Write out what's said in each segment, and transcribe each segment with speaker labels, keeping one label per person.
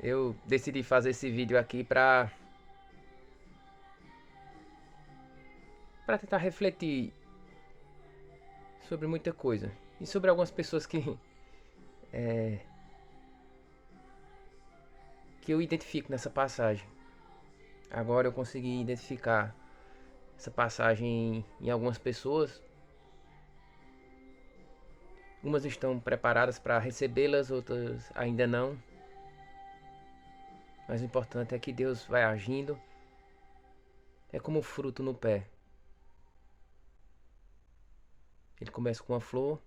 Speaker 1: Eu decidi fazer esse vídeo aqui para tentar refletir sobre muita coisa e sobre algumas pessoas que eu identifico nessa passagem. Agora eu consegui identificar essa passagem em algumas pessoas. Umas estão preparadas para recebê-las, outras ainda não. Mas o importante é que Deus vai agindo. É como o fruto no pé. Ele começa com uma flor,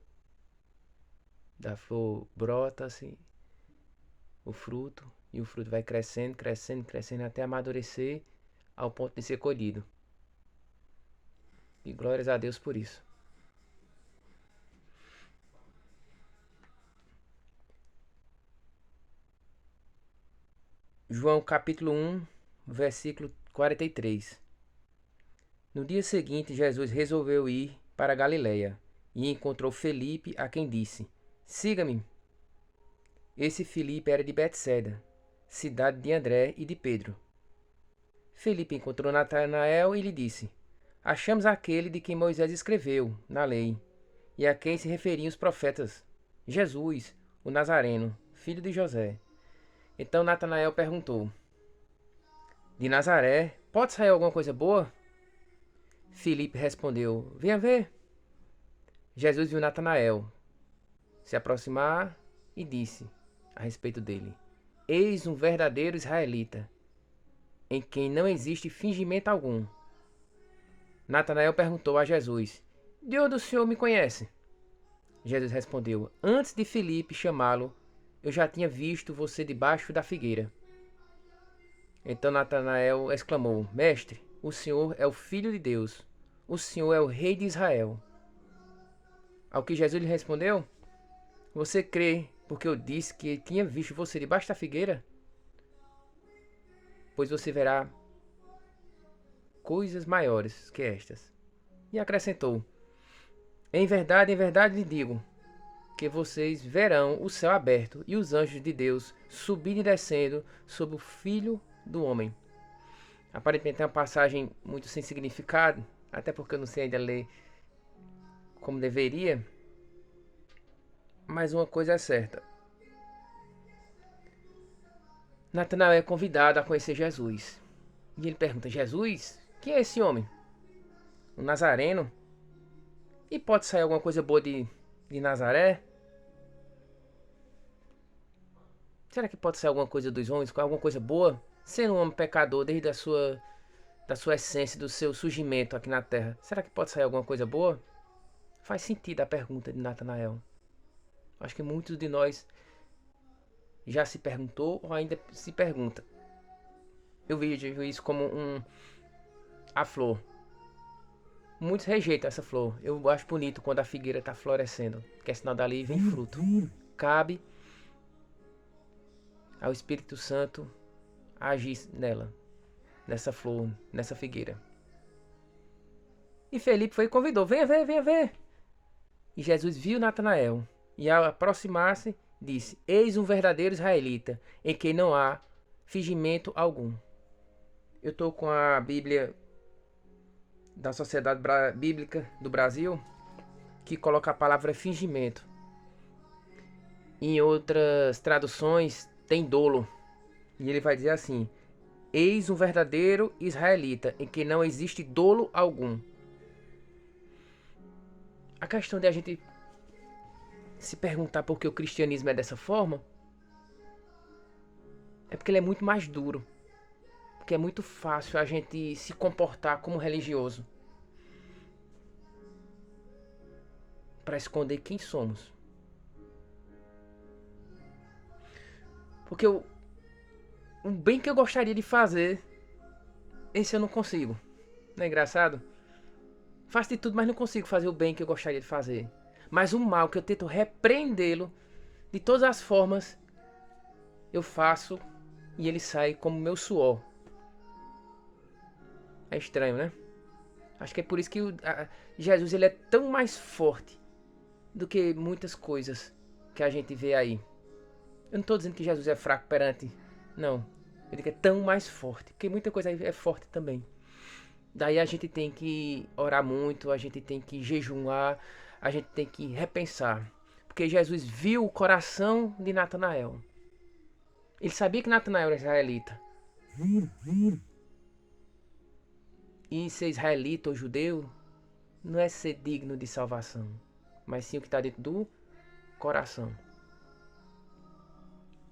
Speaker 1: da flor brota-se o fruto, e o fruto vai crescendo, crescendo, crescendo até amadurecer ao ponto de ser colhido. E glórias a Deus por isso. João capítulo 1, versículo 43. No dia seguinte, Jesus resolveu ir para Galiléia e encontrou Felipe, a quem disse: Siga-me. Esse Felipe era de Betsaida, cidade de André e de Pedro. Felipe encontrou Natanael e lhe disse: Achamos aquele de quem Moisés escreveu na lei, e a quem se referiam os profetas, Jesus, o Nazareno, filho de José. Então Natanael perguntou: De Nazaré pode sair alguma coisa boa? Felipe respondeu: Venha ver. Jesus viu Natanael se aproximar e disse a respeito dele: Eis um verdadeiro israelita, em quem não existe fingimento algum. Natanael perguntou a Jesus: De onde o Senhor me conhece? Jesus respondeu: Antes de Felipe chamá-lo, eu já tinha visto você debaixo da figueira. Então Natanael exclamou: Mestre, o Senhor é o Filho de Deus. O Senhor é o Rei de Israel. Ao que Jesus lhe respondeu: Você crê porque eu disse que tinha visto você debaixo da figueira? Pois você verá coisas maiores que estas. E acrescentou: em verdade lhe digo, que vocês verão o céu aberto e os anjos de Deus subindo e descendo sobre o Filho do Homem. Aparentemente é uma passagem muito sem significado, até porque eu não sei ainda ler como deveria. Mas uma coisa é certa: Natanael é convidado a conhecer Jesus. E ele pergunta: Jesus? Quem é esse homem? O Nazareno? E pode sair alguma coisa boa de Nazaré? Será que pode sair alguma coisa dos homens, alguma coisa boa? Sendo um homem pecador desde da sua essência, do seu surgimento aqui na terra, será que pode sair alguma coisa boa? Faz sentido a pergunta de Natanael. Acho que muitos de nós já se perguntou ou ainda se pergunta. Eu vejo isso como a flor. Muitos rejeitam essa flor. Eu acho bonito quando a figueira está florescendo, que é sinal dali vem fruto. Cabe ao Espírito Santo agir nela, nessa flor, nessa figueira. E Felipe foi e convidou: venha ver, venha ver. E Jesus viu Natanael e, ao aproximar-se, disse: Eis um verdadeiro israelita, em quem não há fingimento algum. Eu estou com a Bíblia da Sociedade Bíblica do Brasil, que coloca a palavra fingimento. Em outras traduções tem dolo. E ele vai dizer assim: Eis um verdadeiro israelita, em que não existe dolo algum. A questão de a gente se perguntar por que o cristianismo é dessa forma é porque ele é muito mais duro. Porque é muito fácil a gente se comportar como religioso para esconder quem somos. Porque o bem que eu gostaria de fazer, esse eu não consigo. Não é engraçado? Faço de tudo, mas não consigo fazer o bem que eu gostaria de fazer. Mas o mal que eu tento repreendê-lo de todas as formas, eu faço e ele sai como meu suor. É estranho, né? Acho que é por isso que Jesus ele é tão mais forte do que muitas coisas que a gente vê aí. Eu não estou dizendo que Jesus é fraco perante Não. Eu digo é tão mais forte. Porque muita coisa é forte também. Daí a gente tem que orar muito, a gente tem que jejuar, a gente tem que repensar. Porque Jesus viu o coração de Natanael. Ele sabia que Natanael era israelita. E ser israelita ou judeu não é ser digno de salvação, mas sim o que está dentro do coração.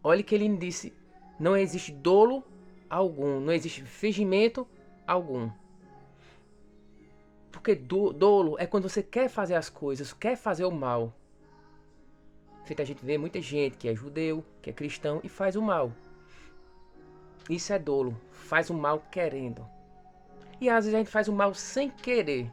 Speaker 1: Olha que ele disse: não existe dolo algum, não existe fingimento algum. Porque dolo é quando você quer fazer as coisas, quer fazer o mal. Feita a gente vê muita gente que é judeu, que é cristão e faz o mal. Isso é dolo, faz o mal querendo. E às vezes a gente faz o mal sem querer.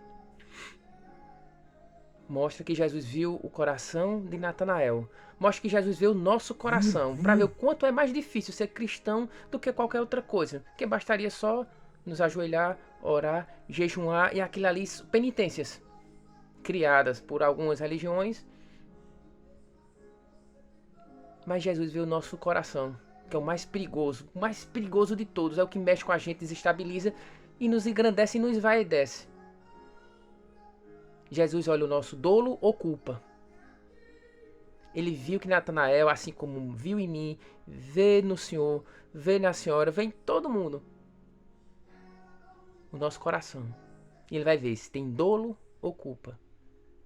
Speaker 1: Mostra que Jesus viu o coração de Natanael. Mostra que Jesus vê o nosso coração, para ver o quanto é mais difícil ser cristão do que qualquer outra coisa. Que bastaria só nos ajoelhar, orar, jejuar e aquilo ali, penitências criadas por algumas religiões. Mas Jesus vê o nosso coração, que é o mais perigoso de todos. É o que mexe com a gente, desestabiliza e nos engrandece e nos envaidece. Jesus olha o nosso dolo ou culpa. Ele viu que Natanael, assim como viu em mim, vê no Senhor, vê na Senhora, vê em todo mundo o nosso coração. E ele vai ver se tem dolo ou culpa.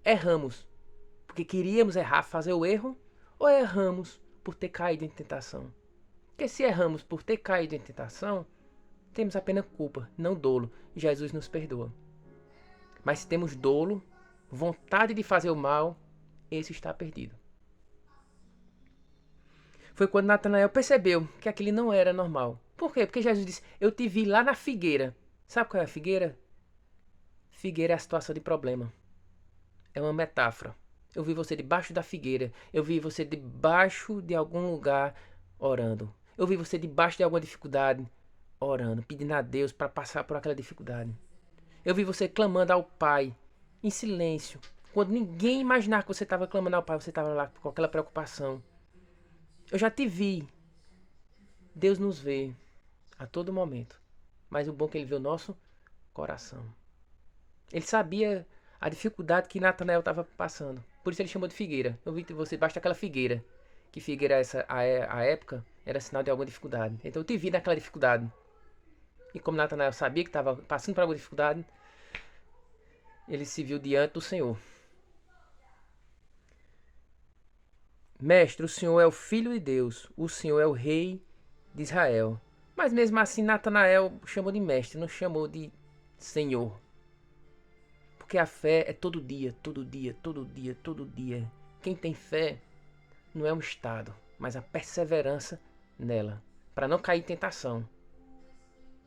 Speaker 1: Erramos porque queríamos errar, fazer o erro, ou erramos por ter caído em tentação? Porque se erramos por ter caído em tentação, temos apenas culpa, não dolo. E Jesus nos perdoa. Mas se temos dolo, vontade de fazer o mal, esse está perdido. Foi quando Natanael percebeu que aquilo não era normal. Por quê? Porque Jesus disse: eu te vi lá na figueira. Sabe qual é a figueira? Figueira é a situação de problema. É uma metáfora. Eu vi você debaixo da figueira. Eu vi você debaixo de algum lugar orando. Eu vi você debaixo de alguma dificuldade orando, pedindo a Deus para passar por aquela dificuldade. Eu vi você clamando ao Pai em silêncio. Quando ninguém imaginava que você estava clamando ao Pai, você estava lá com aquela preocupação. Eu já te vi. Deus nos vê a todo momento. Mas o bom é que ele vê o nosso coração. Ele sabia a dificuldade que Natanael estava passando. Por isso ele chamou de figueira. Eu vi que você basta aquela figueira. Que figueira essa, a época, era sinal de alguma dificuldade. Então eu te vi naquela dificuldade. E como Natanael sabia que estava passando por alguma dificuldade, ele se viu diante do Senhor. Mestre, o Senhor é o Filho de Deus. O Senhor é o Rei de Israel. Mas mesmo assim Natanael chamou de mestre, não chamou de Senhor. Porque a fé é todo dia, todo dia, todo dia, todo dia. Quem tem fé não é um estado, mas a perseverança nela. Para não cair em tentação.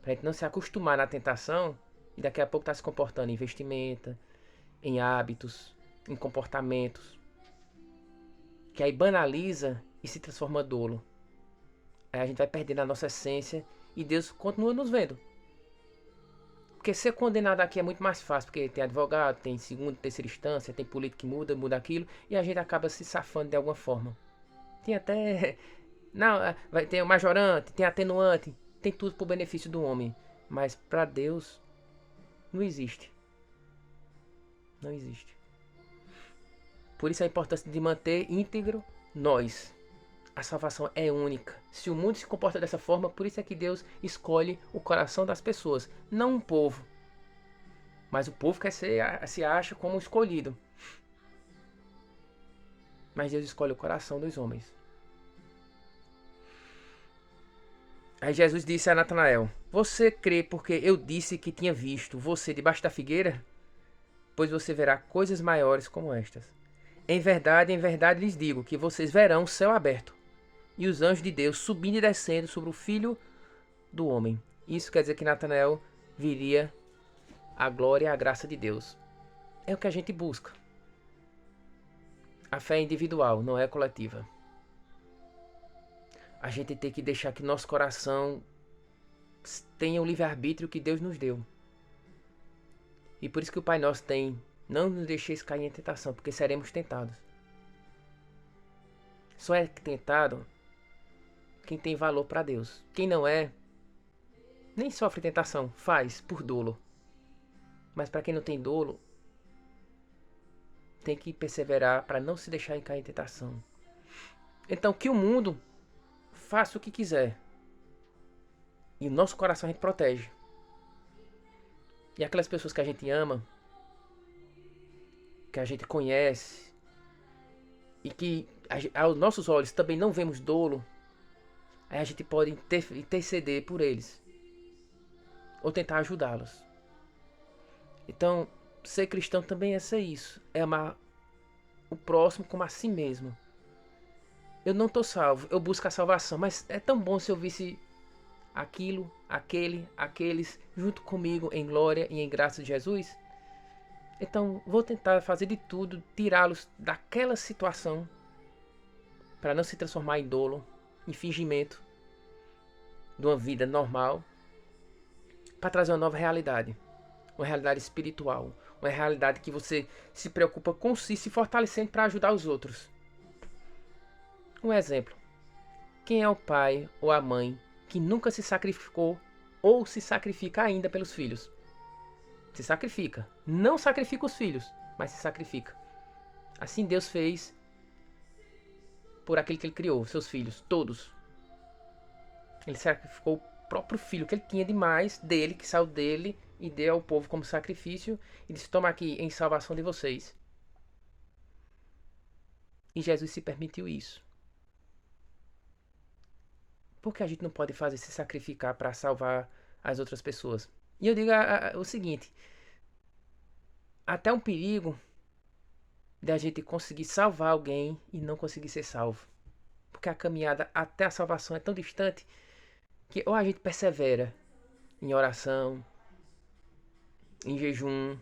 Speaker 1: Para a gente não se acostumar na tentação e daqui a pouco estar se comportando em vestimenta, em hábitos, em comportamentos. Que aí banaliza e se transforma dolo. Aí a gente vai perdendo a nossa essência e Deus continua nos vendo. Porque ser condenado aqui é muito mais fácil, porque tem advogado, tem segunda, terceira instância, tem político que muda aquilo, e a gente acaba se safando de alguma forma. Tem até... Não, vai ter o majorante, tem atenuante, tem tudo pro benefício do homem. Mas para Deus, não existe. Não existe. Por isso a importância de manter íntegro nós. A salvação é única. Se o mundo se comporta dessa forma, por isso é que Deus escolhe o coração das pessoas, não um povo. Mas o povo se acha como escolhido. Mas Deus escolhe o coração dos homens. Aí Jesus disse a Natanael: você crê porque eu disse que tinha visto você debaixo da figueira? Pois você verá coisas maiores como estas. Em verdade lhes digo que vocês verão o céu aberto e os anjos de Deus subindo e descendo sobre o Filho do Homem. Isso quer dizer que Natanael viria a glória e a graça de Deus. É o que a gente busca. A fé é individual, não é coletiva. A gente tem que deixar que nosso coração tenha o livre-arbítrio que Deus nos deu. E por isso que o Pai Nosso tem: não nos deixeis cair em tentação, porque seremos tentados. Só é tentado quem tem valor para Deus. Quem não é, nem sofre tentação, faz por dolo. Mas para quem não tem dolo, tem que perseverar para não se deixar cair em tentação. Então, que o mundo faça o que quiser. E o nosso coração a gente protege. E aquelas pessoas que a gente ama, que a gente conhece, e que aos nossos olhos também não vemos dolo, aí a gente pode interceder por eles. Ou tentar ajudá-los. Então, ser cristão também é ser isso. É amar o próximo como a si mesmo. Eu não estou salvo, eu busco a salvação. Mas é tão bom se eu visse aquilo, aqueles junto comigo em glória e em graça de Jesus. Então, vou tentar fazer de tudo, tirá-los daquela situação para não se transformar em dolo, em fingimento de uma vida normal, para trazer uma nova realidade. Uma realidade espiritual. Uma realidade que você se preocupa com si, se fortalecendo para ajudar os outros. Um exemplo. Quem é o pai ou a mãe que nunca se sacrificou ou se sacrifica ainda pelos filhos? Se sacrifica. Não sacrifica os filhos, mas se sacrifica. Assim Deus fez por aquele que Ele criou, seus filhos, todos. Ele sacrificou o próprio filho que Ele tinha demais dele, que saiu dele, e deu ao povo como sacrifício, e disse: toma aqui em salvação de vocês. E Jesus se permitiu isso. Por que a gente não pode fazer se sacrificar para salvar as outras pessoas? E eu digo o seguinte: até um perigo de a gente conseguir salvar alguém e não conseguir ser salvo. Porque a caminhada até a salvação é tão distante que ou a gente persevera em oração, em jejum,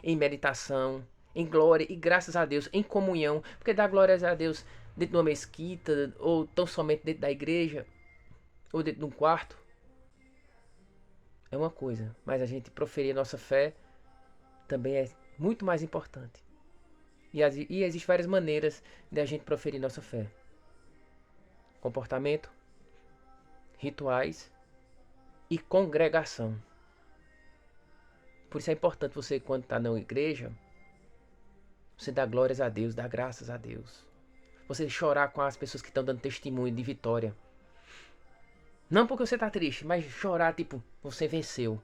Speaker 1: em meditação, em glória e graças a Deus, em comunhão. Porque dar glórias a Deus dentro de uma mesquita, ou tão somente dentro da igreja, ou dentro de um quarto, é uma coisa. Mas a gente proferir a nossa fé também é muito mais importante. E existem várias maneiras de a gente proferir nossa fé. Comportamento, rituais e congregação. Por isso é importante você, quando está na igreja, você dar glórias a Deus, dar graças a Deus. Você chorar com as pessoas que estão dando testemunho de vitória. Não porque você está triste, mas chorar tipo, você venceu.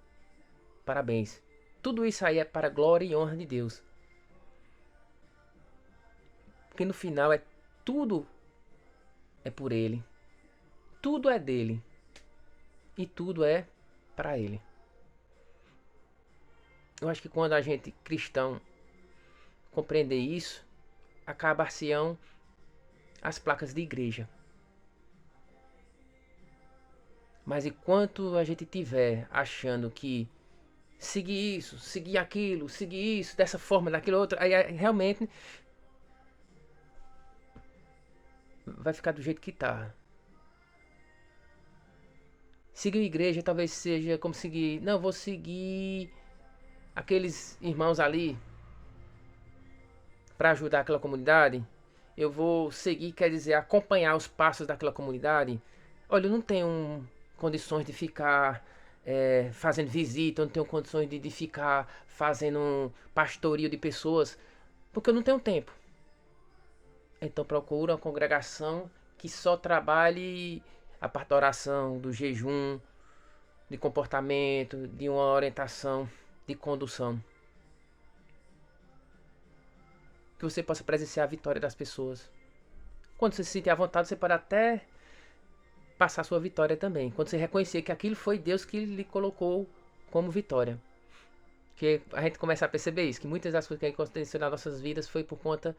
Speaker 1: Parabéns. Tudo isso aí é para a glória e honra de Deus. Porque no final tudo é por Ele. Tudo é dele. E tudo é para Ele. Eu acho que quando a gente, cristão, compreender isso, acabar-se-ão as placas de igreja. Mas enquanto a gente tiver achando que seguir isso, seguir aquilo, seguir isso, dessa forma, daquilo outro, aí realmente vai ficar do jeito que tá. Seguir a igreja talvez seja como seguir... Não, vou seguir aqueles irmãos ali para ajudar aquela comunidade. Eu vou seguir, quer dizer, acompanhar os passos daquela comunidade. Olha, eu não tenho condições de ficar fazendo visita, eu não tenho condições de ficar fazendo um pastorio de pessoas, porque eu não tenho tempo. Então procura uma congregação que só trabalhe a parte da oração, do jejum, de comportamento, de uma orientação, de condução. Que você possa presenciar a vitória das pessoas. Quando você se sentir à vontade, você pode até passar a sua vitória também. Quando você reconhecer que aquilo foi Deus que lhe colocou como vitória. Que a gente começa a perceber isso, que muitas das coisas que aconteceram nas nossas vidas foi por conta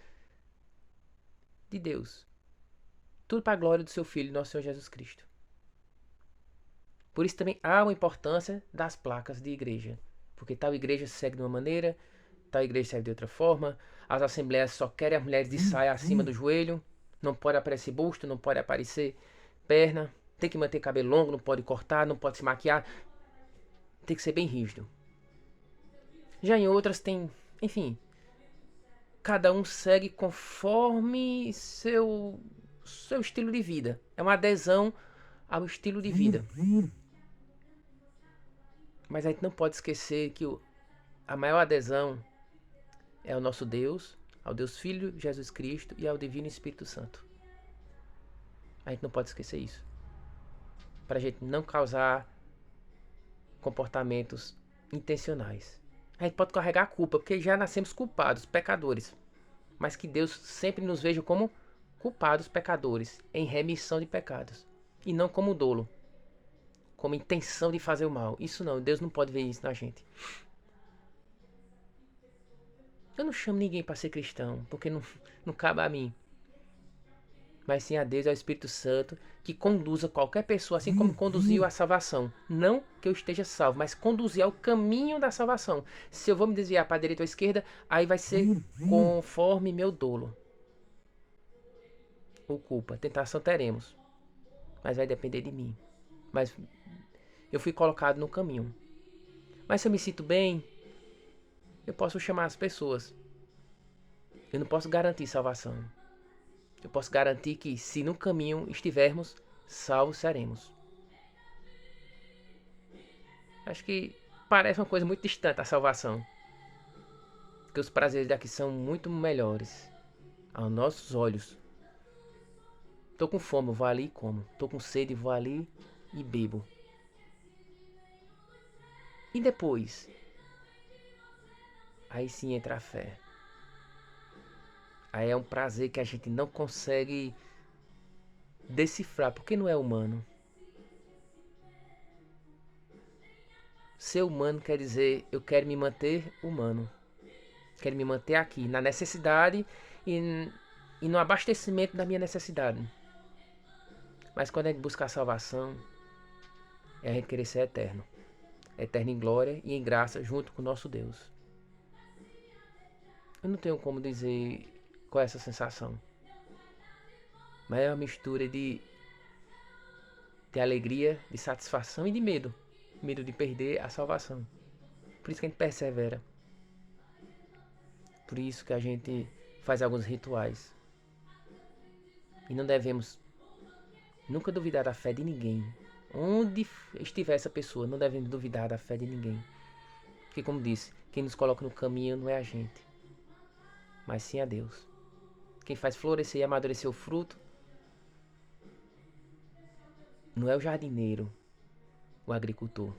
Speaker 1: de Deus. Tudo para a glória do seu Filho, nosso Senhor Jesus Cristo. Por isso também há uma importância das placas de igreja. Porque tal igreja segue de uma maneira, tal igreja segue de outra forma. As assembleias só querem as mulheres de saia acima do joelho. Não pode aparecer busto, não pode aparecer perna. Tem que manter cabelo longo, não pode cortar, não pode se maquiar. Tem que ser bem rígido. Já em outras tem, enfim, cada um segue conforme seu estilo de vida. É uma adesão ao estilo de vida. Mas a gente não pode esquecer que a maior adesão é ao nosso Deus, ao Deus Filho Jesus Cristo e ao Divino Espírito Santo. A gente não pode esquecer isso. Para a gente não causar comportamentos intencionais. A gente pode carregar a culpa, porque já nascemos culpados, pecadores. Mas que Deus sempre nos veja como culpados, pecadores, em remissão de pecados. E não como dolo, como intenção de fazer o mal. Isso não, Deus não pode ver isso na gente. Eu não chamo ninguém para ser cristão, porque não cabe a mim. Mas sim a Deus e ao Espírito Santo, que conduza qualquer pessoa, assim como conduziu a salvação. Não que eu esteja salvo, mas conduzir ao caminho da salvação. Se eu vou me desviar para a direita ou à esquerda, aí vai ser conforme meu dolo. Ou culpa. Tentação teremos. Mas vai depender de mim. Mas eu fui colocado no caminho. Mas se eu me sinto bem, eu posso chamar as pessoas. Eu não posso garantir salvação. Eu posso garantir que, se no caminho estivermos, salvos seremos. Acho que parece uma coisa muito distante a salvação. Porque os prazeres daqui são muito melhores aos nossos olhos. Tô com fome, vou ali e como. Tô com sede, vou ali e bebo. E depois? Aí sim entra a fé. Aí é um prazer que a gente não consegue decifrar, porque não é humano. Ser humano quer dizer, eu quero me manter humano. Quero me manter aqui, na necessidade e no abastecimento da minha necessidade. Mas quando a gente busca a salvação, é a gente querer ser eterno. Eterno em glória e em graça junto com o nosso Deus. Eu não tenho como dizer qual é essa sensação. Mas é uma mistura de alegria, de satisfação e de medo. Medo de perder a salvação. Por isso que a gente persevera. Por isso que a gente faz alguns rituais. E não devemos nunca duvidar da fé de ninguém. Onde estiver essa pessoa, não devemos duvidar da fé de ninguém. Porque, como disse, quem nos coloca no caminho não é a gente, mas sim a Deus. Quem faz florescer e amadurecer o fruto não é o jardineiro, o agricultor,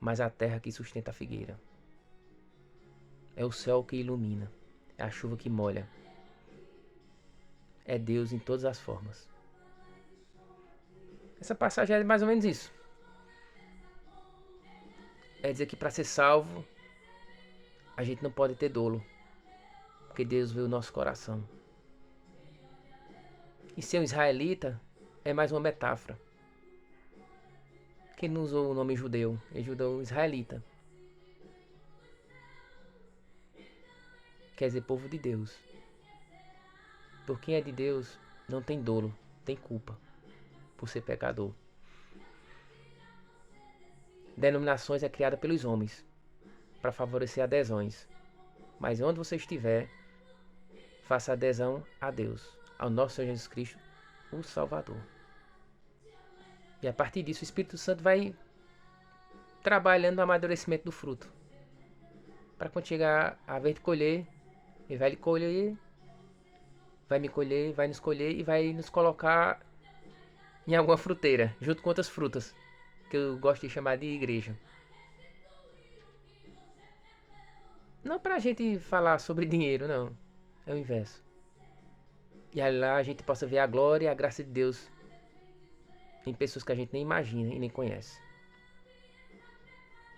Speaker 1: mas a terra que sustenta a figueira. É o céu que ilumina, é a chuva que molha. É Deus em todas as formas. Essa passagem é mais ou menos isso. É dizer que para ser salvo, a gente não pode ter dolo, porque Deus vê o nosso coração. E ser um israelita é mais uma metáfora. Quem não usou o nome judeu? Ele judeu israelita. Quer dizer povo de Deus. Por quem é de Deus não tem dolo, tem culpa por ser pecador. Denominações é criada pelos homens para favorecer adesões. Mas onde você estiver, faça adesão a Deus, ao nosso Senhor Jesus Cristo, o Salvador. E a partir disso o Espírito Santo vai trabalhando no amadurecimento do fruto. Para quando chegar a vez de colher, ele vai lhe colher, vai me colher, vai nos colher e vai nos colocar em alguma fruteira, junto com outras frutas, que eu gosto de chamar de igreja. Não pra gente falar sobre dinheiro, não. É o inverso. E aí lá a gente possa ver a glória e a graça de Deus em pessoas que a gente nem imagina e nem conhece.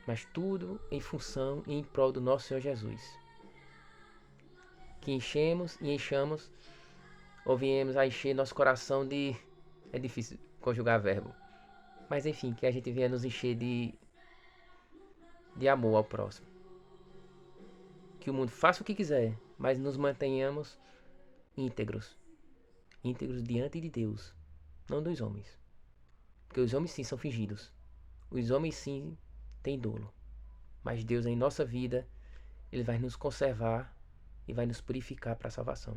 Speaker 1: Mas tudo em função e em prol do nosso Senhor Jesus. Que enchemos e enchamos, ou viemos a encher nosso coração de... É difícil conjugar verbo. Mas enfim, que a gente venha nos encher de amor ao próximo. Que o mundo faça o que quiser, mas nos mantenhamos íntegros. Íntegros diante de Deus, não dos homens. Porque os homens sim são fingidos. Os homens sim têm dolo. Mas Deus em nossa vida, Ele vai nos conservar e vai nos purificar para a salvação.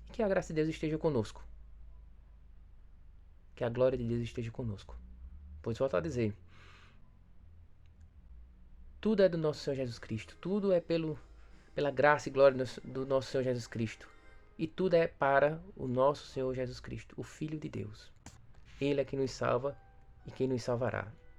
Speaker 1: E que a graça de Deus esteja conosco. que a glória de Deus esteja conosco. Pois volto a dizer, tudo é do nosso Senhor Jesus Cristo, tudo é pela graça e glória do nosso Senhor Jesus Cristo. E tudo é para o nosso Senhor Jesus Cristo, o Filho de Deus. Ele é quem nos salva e quem nos salvará.